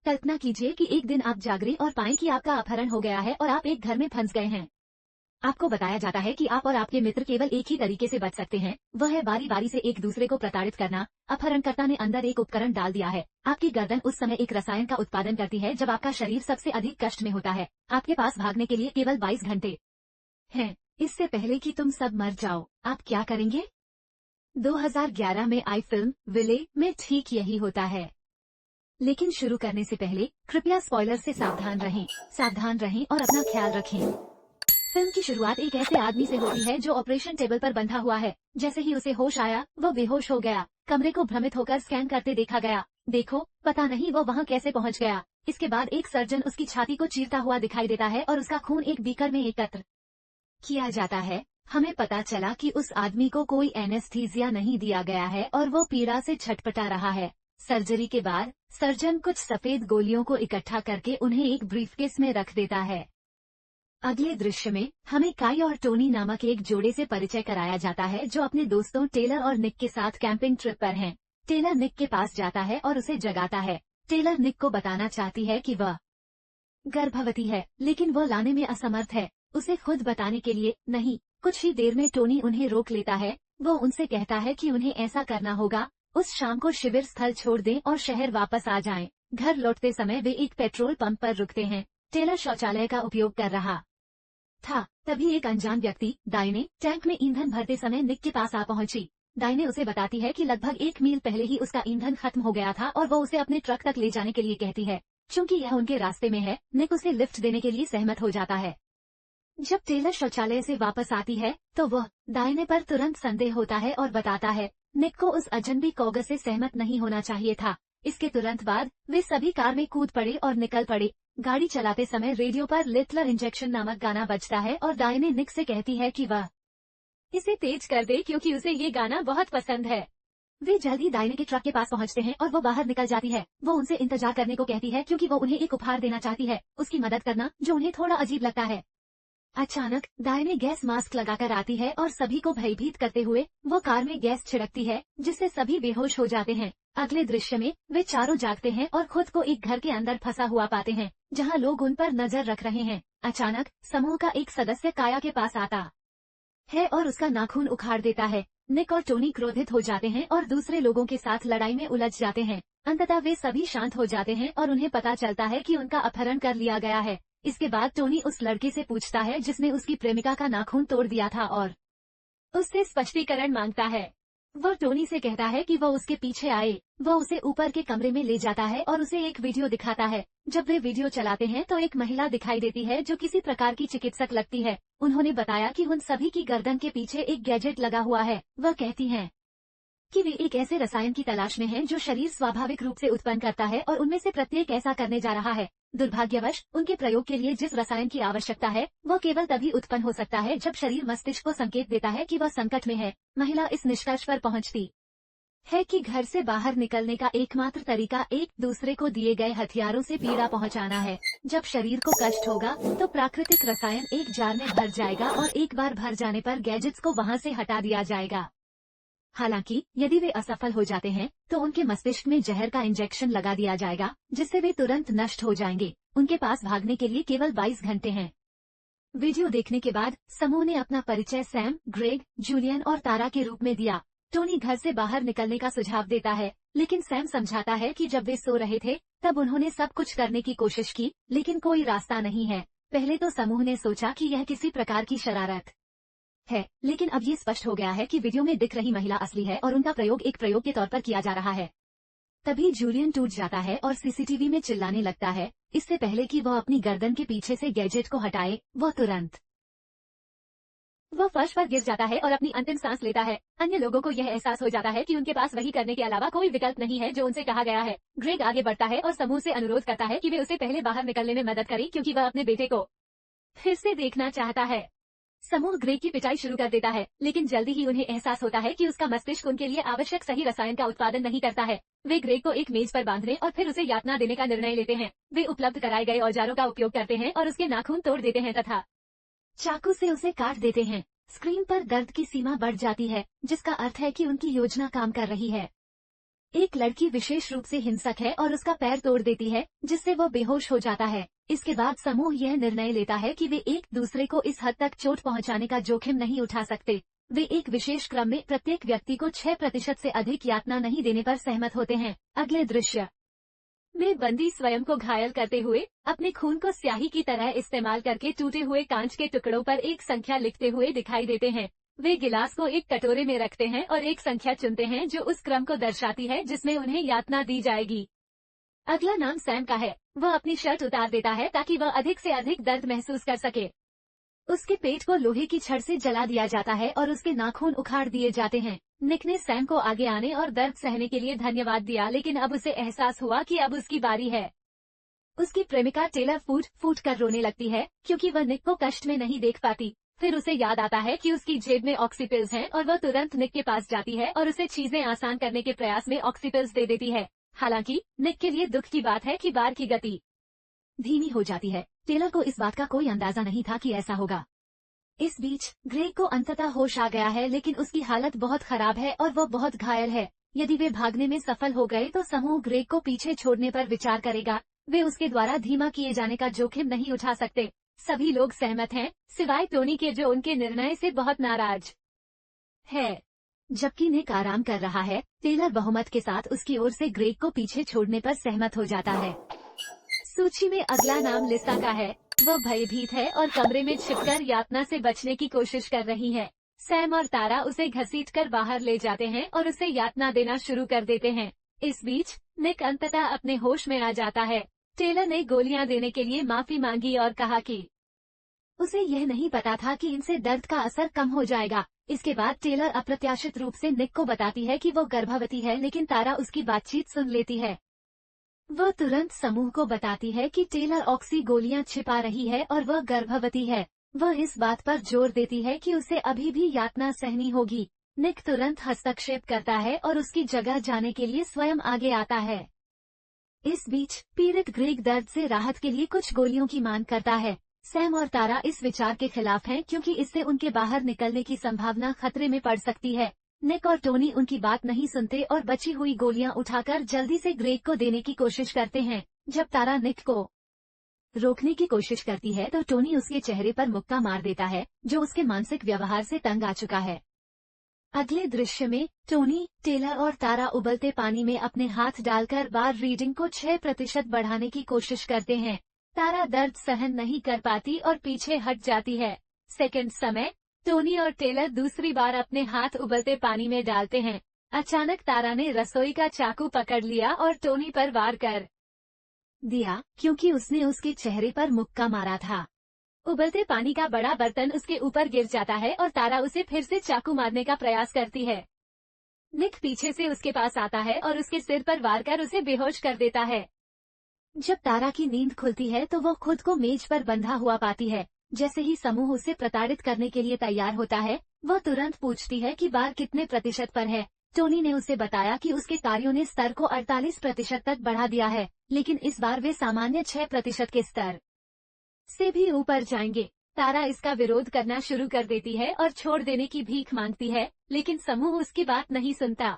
कल्पना कीजिए कि एक दिन आप जागरे और पाएं कि आपका अपहरण हो गया है और आप एक घर में फंस गए हैं। आपको बताया जाता है कि आप और आपके मित्र केवल एक ही तरीके से बच सकते हैं, वह है बारी बारी से एक दूसरे को प्रताड़ित करना। अपहरणकर्ता ने अंदर एक उपकरण डाल दिया है। आपकी गर्दन उस समय एक रसायन का उत्पादन करती है जब आपका शरीर सबसे अधिक कष्ट में होता है। आपके पास भागने के लिए केवल 22 घंटे हैं। इससे पहले कि तुम सब मर जाओ, आप क्या करेंगे? 2011 में आई फिल्म विले में ठीक यही होता है। लेकिन शुरू करने से पहले कृपया स्पॉइलर से सावधान रहें और अपना ख्याल रखें। फिल्म की शुरुआत एक ऐसे आदमी से होती है जो ऑपरेशन टेबल पर बंधा हुआ है। जैसे ही उसे होश आया, वो बेहोश हो गया। कमरे को भ्रमित होकर स्कैन करते देखा गया। देखो, पता नहीं वो वहाँ कैसे पहुँच गया। इसके बाद एक सर्जन उसकी छाती को चीरता हुआ दिखाई देता है और उसका खून एक बीकर में एकत्र किया जाता है। हमें पता चला कि उस आदमी को कोई एनेस्थीसिया नहीं दिया गया है और वो पीड़ा से छटपटा रहा है। सर्जरी के बाद सर्जन कुछ सफेद गोलियों को इकट्ठा करके उन्हें एक ब्रीफकेस में रख देता है। अगले दृश्य में हमें काई और टोनी नामक एक जोड़े से परिचय कराया जाता है जो अपने दोस्तों टेलर और निक के साथ कैंपिंग ट्रिप पर हैं। टेलर निक के पास जाता है और उसे जगाता है। टेलर निक को बताना चाहती है कि वह गर्भवती है, लेकिन वह लाने में असमर्थ है। उसे खुद बताने के लिए नहीं। कुछ ही देर में टोनी उन्हें रोक लेता है। वो उनसे कहता है कि उन्हें ऐसा करना होगा, उस शाम को शिविर स्थल छोड़ दें और शहर वापस आ जाएं। घर लौटते समय वे एक पेट्रोल पंप पर रुकते हैं। टेलर शौचालय का उपयोग कर रहा था। तभी एक अनजान व्यक्ति दाइने टैंक में ईंधन भरते समय निक के पास आ पहुंची। दाइने उसे बताती है कि लगभग 1 मील पहले ही उसका ईंधन खत्म हो गया था और वो उसे अपने ट्रक तक ले जाने के लिए कहती है। चूंकि यह उनके रास्ते में है, निक उसे लिफ्ट देने के लिए सहमत हो जाता है। जब टेलर शौचालय से वापस आती है तो वह दाइने पर तुरंत संदेह होता है और बताता है निक को उस अजनबी कौगन से सहमत नहीं होना चाहिए था। इसके तुरंत बाद वे सभी कार में कूद पड़े और निकल पड़े। गाड़ी चलाते समय रेडियो पर लिटलर इंजेक्शन नामक गाना बजता है और दाइने निक से कहती है कि वह इसे तेज कर दे क्योंकि उसे ये गाना बहुत पसंद है। वे जल्दी दाइने के ट्रक के पास पहुंचते हैं और वो बाहर निकल जाती है। वो उनसे इंतजार करने को कहती है क्योंकि वो उन्हें एक उपहार देना चाहती है, उसकी मदद करना, जो उन्हें थोड़ा अजीब लगता है। अचानक दाइने गैस मास्क लगाकर आती है और सभी को भयभीत करते हुए वो कार में गैस छिड़कती है, जिससे सभी बेहोश हो जाते हैं। अगले दृश्य में वे चारों जागते हैं और खुद को एक घर के अंदर फंसा हुआ पाते हैं, जहां लोग उन पर नजर रख रहे हैं। अचानक समूह का एक सदस्य काया के पास आता है और उसका नाखून उखाड़ देता है। निक और टोनी क्रोधित हो जाते हैं और दूसरे लोगों के साथ लड़ाई में उलझ जाते हैं। अंततः वे सभी शांत हो जाते हैं और उन्हें पता चलता है कि उनका अपहरण कर लिया गया है। इसके बाद टोनी उस लड़के से पूछता है जिसने उसकी प्रेमिका का नाखून तोड़ दिया था और उससे स्पष्टीकरण मांगता है। वो टोनी से कहता है कि वो उसके पीछे आए। वो उसे ऊपर के कमरे में ले जाता है और उसे एक वीडियो दिखाता है। जब वे वीडियो चलाते हैं तो एक महिला दिखाई देती है जो किसी प्रकार की चिकित्सक लगती है। उन्होंने बताया कि उन सभी की गर्दन के पीछे एक गैजेट लगा हुआ है। वह कहती हैं कि वे एक ऐसे रसायन की तलाश में हैं जो शरीर स्वाभाविक रूप से उत्पन्न करता है और उनमें से प्रत्येक ऐसा करने जा रहा है। दुर्भाग्यवश उनके प्रयोग के लिए जिस रसायन की आवश्यकता है वो केवल तभी उत्पन्न हो सकता है जब शरीर मस्तिष्क को संकेत देता है कि वह संकट में है। महिला इस निष्कर्ष पर पहुंचती है कि घर से बाहर निकलने का एकमात्र तरीका एक दूसरे को दिए गए हथियारों से पीड़ा पहुंचाना है। जब शरीर को कष्ट होगा तो प्राकृतिक रसायन एक जार में भर जाएगा और एक बार भर जाने पर गैजेट्स को वहां से हटा दिया जाएगा। हालांकि यदि वे असफल हो जाते हैं तो उनके मस्तिष्क में जहर का इंजेक्शन लगा दिया जाएगा, जिससे वे तुरंत नष्ट हो जाएंगे। उनके पास भागने के लिए केवल 22 घंटे हैं। वीडियो देखने के बाद समूह ने अपना परिचय सैम, ग्रेग, जूलियन और तारा के रूप में दिया। टोनी घर से बाहर निकलने का सुझाव देता है, लेकिन सैम समझाता है कि जब वे सो रहे थे तब उन्होंने सब कुछ करने की कोशिश की, लेकिन कोई रास्ता नहीं है। पहले तो समूह ने सोचा कि यह किसी प्रकार की शरारत है, लेकिन अब ये स्पष्ट हो गया है कि वीडियो में दिख रही महिला असली है और उनका प्रयोग एक प्रयोग के तौर पर किया जा रहा है। तभी जूलियन टूट जाता है और सीसीटीवी में चिल्लाने लगता है। इससे पहले कि वह अपनी गर्दन के पीछे से गैजेट को हटाए, वह फर्श पर गिर जाता है और अपनी अंतिम सांस लेता है। अन्य लोगों को यह एहसास हो जाता है कि उनके पास वही करने के अलावा कोई विकल्प नहीं है जो उनसे कहा गया है। ग्रेग आगे बढ़ता है और समूह से अनुरोध करता है कि वे उसे पहले बाहर निकलने में मदद करें क्योंकि वह अपने बेटे को फिर से देखना चाहता है। समूह ग्रेग की पिटाई शुरू कर देता है, लेकिन जल्दी ही उन्हें एहसास होता है कि उसका मस्तिष्क उनके लिए आवश्यक सही रसायन का उत्पादन नहीं करता है। वे ग्रेग को एक मेज पर बांधने और फिर उसे यातना देने का निर्णय लेते हैं। वे उपलब्ध कराए गए औजारों का उपयोग करते हैं और उसके नाखून तोड़ देते हैं तथा चाकू से उसे काट देते हैं। स्क्रीन पर दर्द की सीमा बढ़ जाती है, जिसका अर्थ है कि उनकी योजना काम कर रही है। एक लड़की विशेष रूप से हिंसक है और उसका पैर तोड़ देती है, जिससे वह बेहोश हो जाता है। इसके बाद समूह यह निर्णय लेता है कि वे एक दूसरे को इस हद तक चोट पहुंचाने का जोखिम नहीं उठा सकते। वे एक विशेष क्रम में प्रत्येक व्यक्ति को 6% से अधिक यातना नहीं देने पर सहमत होते हैं। अगले दृश्य में बंदी स्वयं को घायल करते हुए अपने खून को स्याही की तरह इस्तेमाल करके टूटे हुए कांच के टुकड़ों पर एक संख्या लिखते हुए दिखाई देते हैं। वे गिलास को एक कटोरे में रखते हैं और एक संख्या चुनते हैं जो उस क्रम को दर्शाती है जिसमें उन्हें यातना दी जाएगी। अगला नाम सैम का है। वह अपनी शर्ट उतार देता है ताकि वह अधिक से अधिक दर्द महसूस कर सके। उसके पेट को लोहे की छड़ से जला दिया जाता है और उसके नाखून उखाड़ दिए जाते हैं। निक ने सैम को आगे आने और दर्द सहने के लिए धन्यवाद दिया, लेकिन अब उसे एहसास हुआ कि अब उसकी बारी है। उसकी प्रेमिका टेलर फूट कर रोने लगती है क्योंकि वह निक को कष्ट में नहीं देख पाती। फिर उसे याद आता है कि उसकी जेब में ऑक्सीपिल्स हैं और वह तुरंत निक के पास जाती है और उसे चीजें आसान करने के प्रयास में ऑक्सीपिल्स दे देती है। हालांकि निक के लिए दुख की बात है कि बार की गति धीमी हो जाती है। टेलर को इस बात का कोई अंदाजा नहीं था कि ऐसा होगा। इस बीच ग्रेग को अंततः होश आ गया है, लेकिन उसकी हालत बहुत खराब है और वो बहुत घायल है। यदि वे भागने में सफल हो गए तो समूह ग्रेग को पीछे छोड़ने पर विचार करेगा। वे उसके द्वारा धीमा किए जाने का जोखिम नहीं उठा सकते। सभी लोग सहमत हैं, सिवाय टोनी के, जो उनके निर्णय से बहुत नाराज है। जबकि निक आराम कर रहा है, टेलर बहुमत के साथ उसकी ओर से ग्रेग को पीछे छोड़ने पर सहमत हो जाता है। सूची में अगला नाम लिसा का है। वह भयभीत है और कमरे में छिपकर यातना से बचने की कोशिश कर रही है। सैम और तारा उसे घसीटकर बाहर ले जाते हैं और उसे यातना देना शुरू कर देते हैं। इस बीच निक अंततः अपने होश में आ जाता है। टेलर ने गोलियां देने के लिए माफी मांगी और कहा कि उसे यह नहीं पता था कि इनसे दर्द का असर कम हो जाएगा। इसके बाद टेलर अप्रत्याशित रूप से निक को बताती है कि वो गर्भवती है, लेकिन तारा उसकी बातचीत सुन लेती है। वह तुरंत समूह को बताती है कि टेलर ऑक्सी गोलियां छिपा रही है और वह गर्भवती है। वह इस बात पर जोर देती है कि उसे अभी भी यातना सहनी होगी। निक तुरंत हस्तक्षेप करता है और उसकी जगह जाने के लिए स्वयं आगे आता है। इस बीच पीड़ित ग्रेग दर्द से राहत के लिए कुछ गोलियों की मांग करता है। सैम और तारा इस विचार के खिलाफ हैं क्योंकि इससे उनके बाहर निकलने की संभावना खतरे में पड़ सकती है। निक और टोनी उनकी बात नहीं सुनते और बची हुई गोलियां उठाकर जल्दी से ग्रेग को देने की कोशिश करते हैं। जब तारा निक को रोकने की कोशिश करती है तो टोनी उसके चेहरे पर मुक्का मार देता है, जो उसके मानसिक व्यवहार से तंग आ चुका है। अगले दृश्य में टोनी, टेलर और तारा उबलते पानी में अपने हाथ डालकर बार रीडिंग को 6% बढ़ाने की कोशिश करते हैं। तारा दर्द सहन नहीं कर पाती और पीछे हट जाती है। सेकंड समय टोनी और टेलर दूसरी बार अपने हाथ उबलते पानी में डालते हैं। अचानक तारा ने रसोई का चाकू पकड़ लिया और टोनी पर वार कर दिया क्योंकि उसने उसके चेहरे पर मुक्का मारा था। उबलते पानी का बड़ा बर्तन उसके ऊपर गिर जाता है और तारा उसे फिर से चाकू मारने का प्रयास करती है। निक पीछे से उसके पास आता है और उसके सिर पर वार कर उसे बेहोश कर देता है। जब तारा की नींद खुलती है तो वो खुद को मेज पर बंधा हुआ पाती है। जैसे ही समूह उसे प्रताड़ित करने के लिए तैयार होता है, वह तुरंत पूछती है कि बार कितने प्रतिशत पर है। टोनी ने उसे बताया कि उसके कार्यों ने स्तर को 48% तक बढ़ा दिया है, लेकिन इस बार वे सामान्य 6% के स्तर से भी ऊपर जाएंगे। तारा इसका विरोध करना शुरू कर देती है और छोड़ देने की भीख मांगती है, लेकिन समूह उसकी बात नहीं सुनता।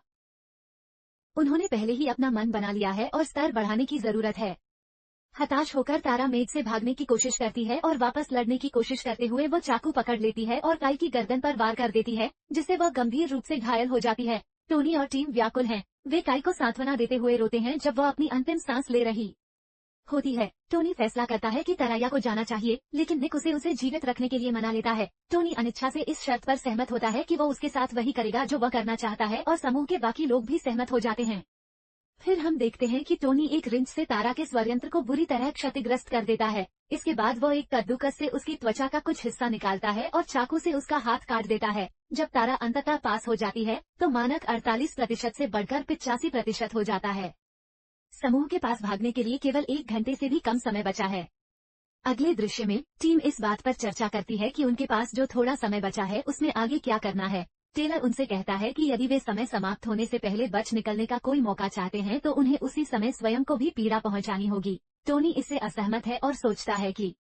उन्होंने पहले ही अपना मन बना लिया है और स्तर बढ़ाने की जरूरत है। हताश होकर तारा मेज से भागने की कोशिश करती है और वापस लड़ने की कोशिश करते हुए वो चाकू पकड़ लेती है और काई की गर्दन पर वार कर देती है, जिससे वह गंभीर रूप से घायल हो जाती है। टोनी और टीम व्याकुल हैं। वे काई को सांत्वना देते हुए रोते हैं जब वह अपनी अंतिम सांस ले रही होती है। टोनी फैसला करता है कि तराया को जाना चाहिए, लेकिन निक उसे जीवित रखने के लिए मना लेता है। टोनी अनिच्छा से इस शर्त पर सहमत होता है कि वो उसके साथ वही करेगा जो वह करना चाहता है और समूह के बाकी लोग भी सहमत हो जाते हैं। फिर हम देखते हैं कि टोनी एक रिंच से तारा के स्वरयंत्र को बुरी तरह क्षतिग्रस्त कर देता है। इसके बाद वो एक कद्दूकस से उसकी त्वचा का कुछ हिस्सा निकालता है और चाकू से उसका हाथ काट देता है। जब तारा अंततः पास हो जाती है तो मानक 48% से बढ़कर 85% हो जाता है। समूह के पास भागने के लिए केवल 1 घंटे से भी कम समय बचा है। अगले दृश्य में टीम इस बात पर चर्चा करती है कि उनके पास जो थोड़ा समय बचा है उसमें आगे क्या करना है। टेलर उनसे कहता है कि यदि वे समय समाप्त होने से पहले बच निकलने का कोई मौका चाहते हैं तो उन्हें उसी समय स्वयं को भी पीड़ा पहुंचानी होगी। टोनी इससे असहमत है और सोचता है कि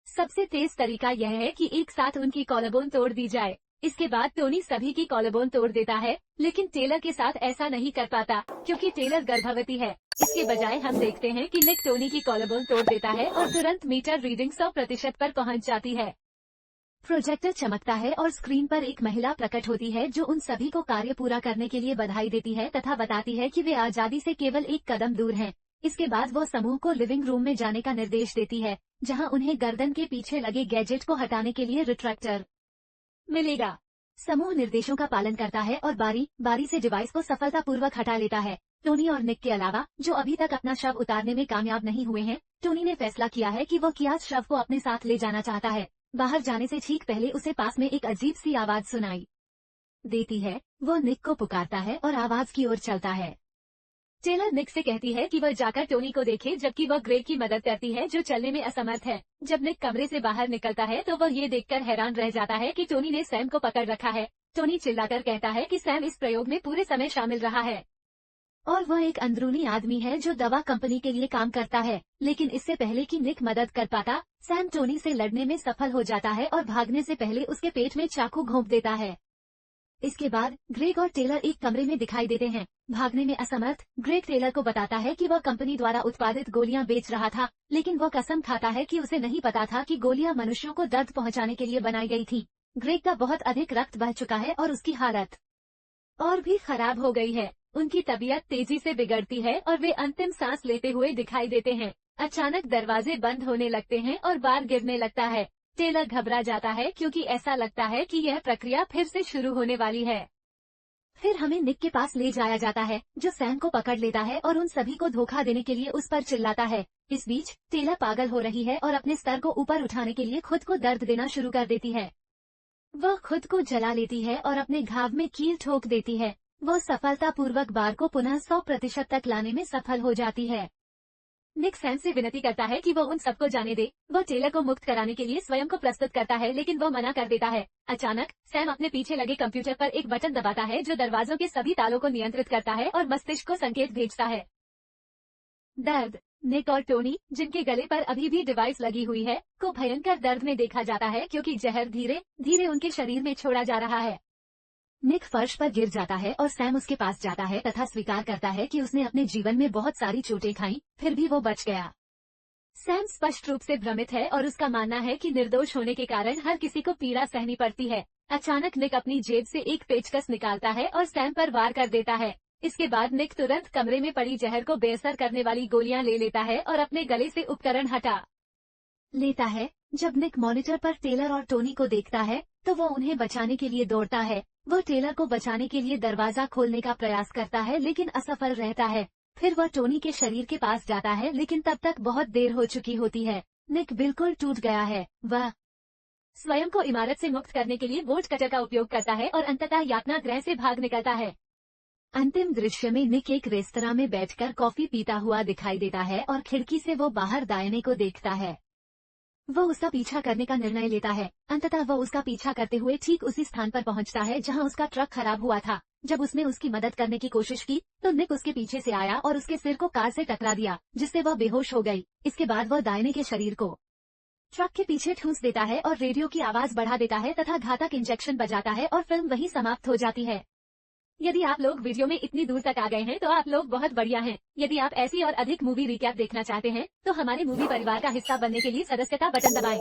सबसे तेज तरीका यह है कि एक साथ उनकी कॉलरबोन तोड़ दी जाए। इसके बाद टोनी सभी की कॉलरबोन तोड़ देता है, लेकिन टेलर के साथ ऐसा नहीं कर पाता क्योंकि टेलर गर्भवती है। इसके बजाय हम देखते हैं कि निक टोनी की कॉलरबोन तोड़ देता है और तुरंत मीटर रीडिंग 100% पर पहुंच जाती है। प्रोजेक्टर चमकता है और स्क्रीन पर एक महिला प्रकट होती है जो उन सभी को कार्य पूरा करने के लिए बधाई देती है तथा बताती है कि वे आजादी से केवल एक कदम दूर हैं। इसके बाद वो समूह को लिविंग रूम में जाने का निर्देश देती है, जहां उन्हें गर्दन के पीछे लगे गैजेट को हटाने के लिए रिट्रैक्टर मिलेगा। समूह निर्देशों का पालन करता है और बारी बारी से डिवाइस को सफलतापूर्वक हटा लेता है। टोनी और निक के अलावा जो अभी तक अपना शव उतारने में कामयाब नहीं हुए हैं, टोनी ने फैसला किया है कि वो कियास शव को अपने साथ ले जाना चाहता है। बाहर जाने से ठीक पहले उसे पास में एक अजीब सी आवाज सुनाई देती है। वो निक को पुकारता है और आवाज की ओर चलता है। टेलर निक से कहती है कि वह जाकर टोनी को देखे, जबकि वह ग्रेग की मदद करती है जो चलने में असमर्थ है। जब निक कमरे से बाहर निकलता है तो वह ये देखकर हैरान रह जाता है कि टोनी ने सैम को पकड़ रखा है। टोनी चिल्लाकर कहता है कि सैम इस प्रयोग में पूरे समय शामिल रहा है और वह एक अंदरूनी आदमी है जो दवा कंपनी के लिए काम करता है। लेकिन इससे पहले कि निक मदद कर पाता, सैम टोनी से लड़ने में सफल हो जाता है और भागने से पहले उसके पेट में चाकू घोंप देता है। इसके बाद ग्रेग और टेलर एक कमरे में दिखाई देते हैं। भागने में असमर्थ ग्रेग टेलर को बताता है कि वह कंपनी द्वारा उत्पादित गोलियां बेच रहा था, लेकिन वह कसम खाता है कि उसे नहीं पता था कि गोलियां मनुष्यों को दर्द पहुंचाने के लिए बनाई गई थी। ग्रेग का बहुत अधिक रक्त बह चुका है और उसकी हालत और भी खराब हो गई है। उनकी तबीयत तेजी से बिगड़ती है और वे अंतिम सांस लेते हुए दिखाई देते हैं। अचानक दरवाजे बंद होने लगते हैं और बार गिरने लगता है। टेलर घबरा जाता है क्योंकि ऐसा लगता है कि यह प्रक्रिया फिर से शुरू होने वाली है। फिर हमें निक के पास ले जाया जाता है, जो सैम को पकड़ लेता है और उन सभी को धोखा देने के लिए उस पर चिल्लाता है। इस बीच टेलर पागल हो रही है और अपने स्तर को ऊपर उठाने के लिए खुद को दर्द देना शुरू कर देती है। वह खुद को जला लेती है और अपने घाव में कील ठोक देती है। वह सफलतापूर्वक बार को पुनः 100% तक लाने में सफल हो जाती है। निक सैम से विनती करता है कि वो उन सबको जाने दे। वह टेलर को मुक्त कराने के लिए स्वयं को प्रस्तुत करता है, लेकिन वो मना कर देता है। अचानक सैम अपने पीछे लगे कंप्यूटर पर एक बटन दबाता है जो दरवाजों के सभी तालों को नियंत्रित करता है और मस्तिष्क को संकेत भेजता है। दर्द निक और टोनी, जिनके गले पर अभी भी डिवाइस लगी हुई है, को भयंकर दर्द में देखा जाता है क्योंकि जहर धीरे धीरे उनके शरीर में छोड़ा जा रहा है। निक फर्श पर गिर जाता है और सैम उसके पास जाता है तथा स्वीकार करता है कि उसने अपने जीवन में बहुत सारी चोटें खाई, फिर भी वो बच गया। सैम स्पष्ट रूप से भ्रमित है और उसका मानना है कि निर्दोष होने के कारण हर किसी को पीड़ा सहनी पड़ती है। अचानक निक अपनी जेब से एक पेचकस निकालता है और सैम पर वार कर देता है। इसके बाद निक तुरंत कमरे में पड़ी जहर को बेअसर करने वाली गोलियां ले लेता है और अपने गले से उपकरण हटा लेता है। जब निक मॉनिटर पर टेलर और टोनी को देखता है तो वो उन्हें बचाने के लिए दौड़ता है। वह टेलर को बचाने के लिए दरवाजा खोलने का प्रयास करता है, लेकिन असफल रहता है। फिर वह टोनी के शरीर के पास जाता है, लेकिन तब तक बहुत देर हो चुकी होती है। निक बिल्कुल टूट गया है। वह स्वयं को इमारत से मुक्त करने के लिए बोल्ट कटर का उपयोग करता है और अंततः यातना गृह से भाग निकलता है। अंतिम दृश्य में निक एक रेस्तरां में बैठकर कॉफी पीता हुआ दिखाई देता है और खिड़की से वो बाहर दाहिने को देखता है। वो उसका पीछा करने का निर्णय लेता है। अंततः वो उसका पीछा करते हुए ठीक उसी स्थान पर पहुंचता है जहां उसका ट्रक खराब हुआ था। जब उसने उसकी मदद करने की कोशिश की तो निक उसके पीछे से आया और उसके सिर को कार से टकरा दिया, जिससे वह बेहोश हो गई। इसके बाद वह दाहिने के शरीर को ट्रक के पीछे ठूंस देता है और रेडियो की आवाज बढ़ा देता है तथा घातक इंजेक्शन बजाता है और फिल्म वहीं समाप्त हो जाती है। यदि आप लोग वीडियो में इतनी दूर तक आ गए हैं तो आप लोग बहुत बढ़िया हैं। यदि आप ऐसी और अधिक मूवी रिकैप देखना चाहते हैं तो हमारे मूवी परिवार का हिस्सा बनने के लिए सदस्यता बटन दबाएं।